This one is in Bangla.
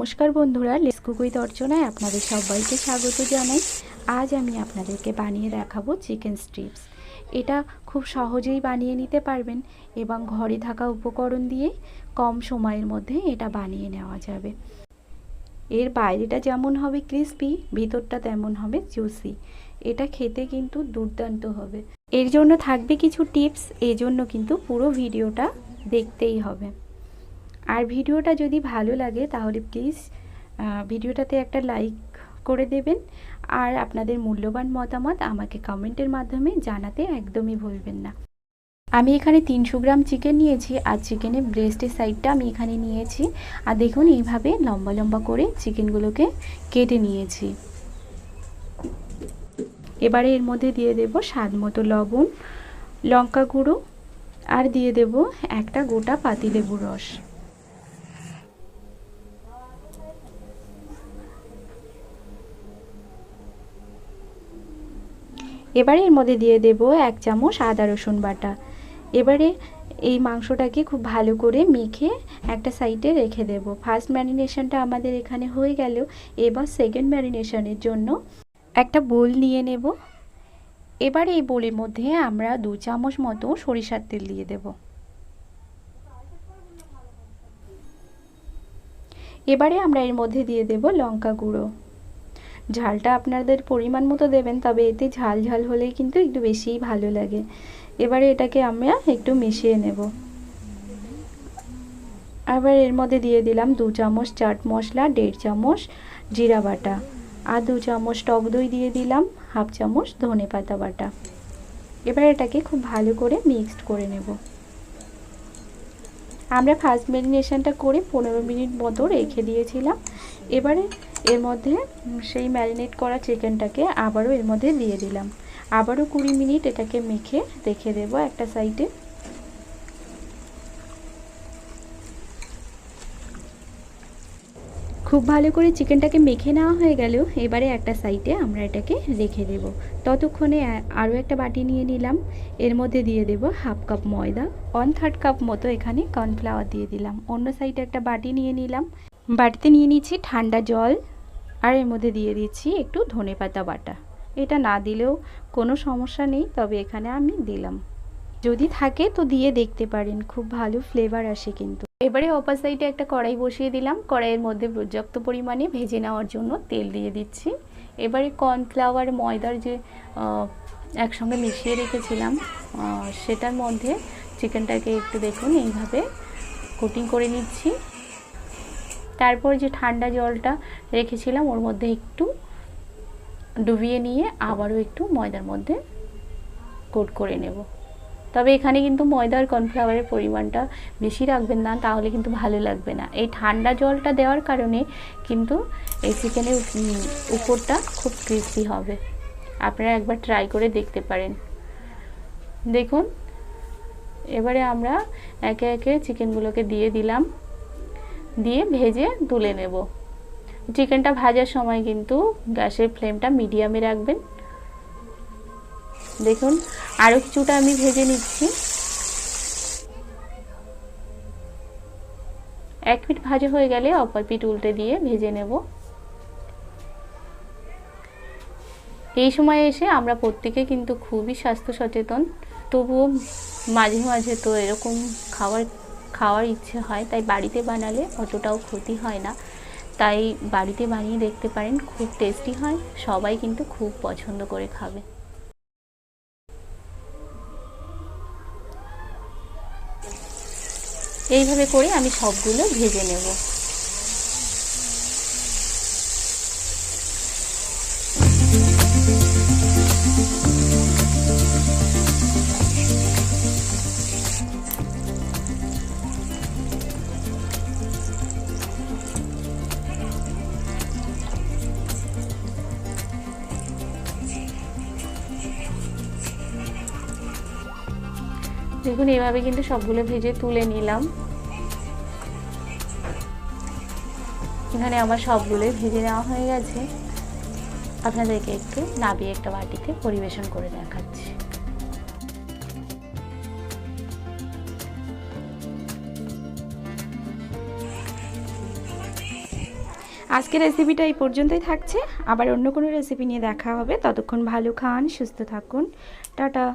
নমস্কার বন্ধুরা, লেটস কুক উইথ অর্চনায় আপনাদের সবাইকে স্বাগত জানাই। আজ আমি আপনাদেরকে বানিয়ে দেখাবো চিকেন স্ট্রিপস। এটা খুব সহজেই বানিয়ে নিতে পারবেন এবং ঘরে থাকা উপকরণ দিয়ে কম সময়ের মধ্যে এটা বানিয়ে নেওয়া যাবে। এর বাইরেটা যেমন হবে ক্রিস্পি, ভিতরটা তেমন হবে জুসি। এটা খেতে কিন্তু দুর্দান্ত হবে। এর জন্য থাকবে কিছু টিপস, এজন্য কিন্তু পুরো ভিডিওটা দেখতেই হবে। আর ভিডিওটা যদি ভালো লাগে তাহলে প্লিজ ভিডিওটাতে একটা লাইক করে দেবেন। আর আপনাদের মূল্যবান মতামত আমাকে কমেন্টের মাধ্যমে জানাতে একদমই ভুলবেন না। আমি এখানে 300 গ্রাম চিকেন নিয়েছি, আর চিকেনের ব্রেস্টের সাইডটা আমি এখানে নিয়েছি। আর দেখুন এইভাবে লম্বা লম্বা করে চিকেনগুলোকে কেটে নিয়েছি। এবারে এর মধ্যে দিয়ে দেব স্বাদ মতো লবণ, লঙ্কা গুঁড়ো, আর দিয়ে দেব একটা গোটা পাতিলেবুর রস। এবারে এর মধ্যে দিয়ে দেব 1 চামচ আদা রসুন বাটা। এবারে এই মাংসটাকে খুব ভালো করে মেখে একটা সাইডে রেখে দেব। ফার্স্ট ম্যারিনেশনটা আমাদের এখানে হয়ে গেল। এবার সেকেন্ড ম্যারিনেশনের জন্য একটা বোল নিয়ে নেব। এবারে এই বোলের মধ্যে আমরা 2 চামচ মতো সরিষার তেল দিয়ে দেব। এবারে আমরা এর মধ্যে দিয়ে দেব লঙ্কা গুঁড়ো। ঝালটা আপনাদের পরিমাণ মতো দেবেন, তবে এতে ঝাল ঝাল হলেই কিন্তু একটু বেশিই ভালো লাগে। এবারে এটাকে আমরা একটু মিশিয়ে নেব। আবার এর মধ্যে দিয়ে দিলাম 2 চামচ চাট মশলা, 1.5 চামচ জিরা বাটা, আর 2 চামচ টক দই দিয়ে দিলাম, 1/2 চামচ ধনেপাতা বাটা। এবার এটাকে খুব ভালো করে মিক্সড করে নেব। আমরা ফার্স্ট ম্যারিনেশনটা করে 15 মিনিট মতো রেখে দিয়েছিলাম। এবারে এর মধ্যে সেই ম্যারিনেট করা চিকেনটাকে আবারও এর মধ্যে দিয়ে দিলাম। আবারও 20 মিনিট এটাকে মেখে রেখে দেব একটা সাইডে। খুব ভালো করে চিকেনটাকে মেখে নেওয়া হয়ে গেল। এবারে একটা সাইডে আমরা এটাকে রেখে দেব। ততক্ষণে আরও একটা বাটি নিয়ে নিলাম। এর মধ্যে দিয়ে দেব 1/2 কাপ ময়দা, 1/3 কাপ মতো এখানে কর্নফ্লাওয়ার দিয়ে দিলাম। অন্য সাইডে একটা বাটি নিয়ে নিলাম। বাটিতে নিয়ে নিচ্ছি ঠান্ডা জল, আর এর মধ্যে দিয়ে দিচ্ছি একটু ধনেপাতা বাটা। এটা না দিলেও কোনো সমস্যা নেই, তবে এখানে আমি দিলাম। যদি থাকে তো দিয়ে দেখতে পারেন, খুব ভালো ফ্লেভার আসে কিন্তু। এবারে অপর সাইডে একটা কড়াই বসিয়ে দিলাম। কড়াইয়ের মধ্যে পর্যাপ্ত পরিমাণে ভেজে নেওয়ার জন্য তেল দিয়ে দিচ্ছি। এবারে কর্নফ্লাওয়ার ময়দার যে একসঙ্গে মিশিয়ে রেখেছিলাম সেটার মধ্যে চিকেনটাকে একটু দেখুন এইভাবে কোটিং করে নিচ্ছি। তারপর যে ঠান্ডা জলটা রেখেছিলাম ওর মধ্যে একটু ডুবিয়ে নিয়ে আবারও একটু ময়দার মধ্যে কোট করে নেব। তবে এখানে কিন্তু ময়দা আর কর্নফ্লাওয়ারের পরিমাণটা বেশি রাখবেন না, তাহলে কিন্তু ভালো লাগবে না। এই ঠান্ডা জলটা দেওয়ার কারণে কিন্তু এই চিকেনের উপরটা খুব ক্রিস্পি হবে। আপনারা একবার ট্রাই করে দেখতে পারেন। দেখুন এবারে আমরা একে একে চিকেনগুলোকে দিয়ে দিলাম, দিয়ে ভেজে তুলে নেব। চিকেনটা ভাজার সময় কিন্তু গ্যাসের ফ্লেমটা মিডিয়ামে রাখবেন। দেখুন আরও কিছুটা আমি ভেজে নিচ্ছি। 1 মিনিট ভাজা হয়ে গেলে অপর পিঠ উল্টে দিয়ে ভেজে নেব। এই সময় এসে আমরা প্রত্যেকে কিন্তু খুবই স্বাস্থ্য সচেতন, তবুও মাঝে মাঝে তো এরকম খাওয়ার ইচ্ছে হয়, তাই বাড়িতে বানালে অতটাও ক্ষতি হয় না। তাই বাড়িতে বানিয়ে দেখতে পারেন, খুব টেস্টি হয়, সবাই কিন্তু খুব পছন্দ করে খাবে। এইভাবে করে আমি সবগুলো ভেজে নেব। দেখুন এইভাবে কিন্তু সবগুলো ভেজে তুলে নিলাম। এখানে আমার সবগুলো ভেজে নেওয়া হয়ে গেছে। আপনাদেরকে একটু নাবিয়ে একটা বাটিতে পরিবেশন করে দেখাচ্ছি। আজকের রেসিপিটা এই পর্যন্তই থাকছে, আবার অন্য কোনো রেসিপি নিয়ে দেখা হবে। ততক্ষণ ভালো খান, সুস্থ থাকুন, টাটা।